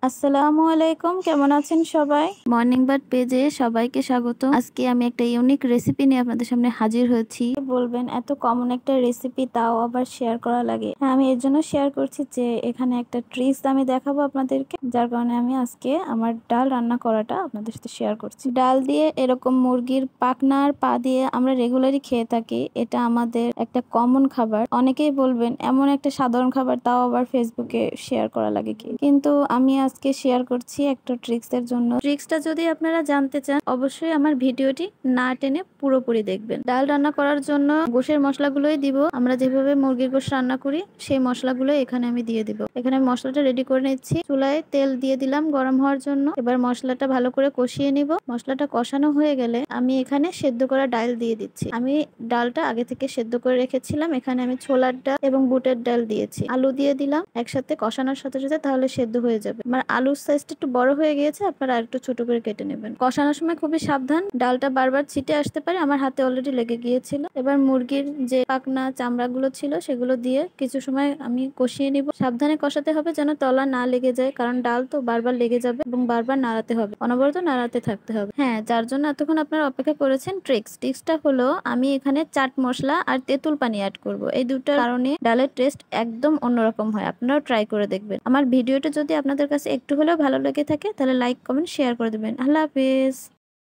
আসসালামু আলাইকুম, কেমন আছেন সবাই? মর্নিং বার্ড পেজে সবাইকে স্বাগত। আজকে আমি একটা ইউনিক রেসিপি নিয়ে আপনাদের সামনে হাজির হয়েছি। বলবেন এত কমন একটা রেসিপি তাও আবার শেয়ার করা লাগে। হ্যাঁ, আমি এর জন্য শেয়ার করছি যে এখানে একটা ট্রিক্স আমি দেখাবো আপনাদেরকে, যার কারণে আমি আজকে আমার ডাল রান্না করাটা আপনাদের সাথে শেয়ার করছি। ডাল দিয়ে এরকম মুরগির পাখনার পা দিয়ে আমরা রেগুলারই খেয়ে থাকি। এটা আমাদের একটা কমন খাবার। অনেকেই বলবেন এমন একটা সাধারণ খাবার তাও আবার ফেসবুকে শেয়ার করা লাগে কি, কিন্তু আমি আজকে শেয়ার করছি একটা ট্রিক্স এর জন্য। ট্রিক্সটা যদি আপনারা জানতে চান অবশ্যই আমার ভিডিওটি না টেনে পুরোপুরি দেখবেন। ডাল রান্না করার জন্য গোশের মশলাগুলোই দিব। আমরা যেভাবে মুরগির গোশ রান্না করি সেই মশলাগুলো এখানে আমি দিয়ে দিব। এখানে আমি মশলাটা রেডি করে নিচ্ছি। চুলায় তেল দিয়ে দিলাম গরম হওয়ার জন্য। এবার মশলাটা ভালো করে কষিয়ে নিব। মশলাটা কষানো হয়ে গেলে আমি এখানে সেদ্ধ করা ডাল দিয়ে দিচ্ছি। আমি ডালটা আগে থেকে সেদ্ধ করে রেখেছিলাম। এখানে আমি ছোলার ডাল এবং বুটের ডাল দিয়েছি। আলু দিয়ে দিলাম একসাথে কষানোর সাথে সাথে, তাহলে সেদ্ধ হয়ে যাবে। আমার আলুর সাইজটা একটু বড় হয়ে গিয়েছে, আপনারা আর একটু ছোট করে কেটে নেবেন। কষানোর সময় খুবই সাবধান, ডালটা বারবার ছিটে আসতে পারে। আমার হাতে অলরেডি লেগে গিয়েছিল। এবার মুরগির যে পাখনা চামড়াগুলো ছিল সেগুলো দিয়ে কিছু সময় আমি কষিয়ে নিব। সাবধানে কষাতে হবে যেন তলা না লেগে যায়, কারণ ডাল তো বারবার লেগে যাবে এবং বারবার নাড়াতে হবে, অনবরত নাড়াতে থাকতে হবে। হ্যাঁ, যার জন্য এতক্ষণ আপনারা অপেক্ষা করেছেন ট্রিক্সটা হলো আমি এখানে চাট মশলা আর তেঁতুল পানি অ্যাড করব। এই দুটার কারণে ডালের টেস্ট একদম অন্যরকম হয়। আপনারাও ট্রাই করে দেখবেন। আমার ভিডিওটা যদি আপনাদের কাছে একটু হলেও ভালো লেগে থাকে তাহলে লাইক, কমেন্ট, শেয়ার করে দেবেন। আল্লাহ হাফেজ।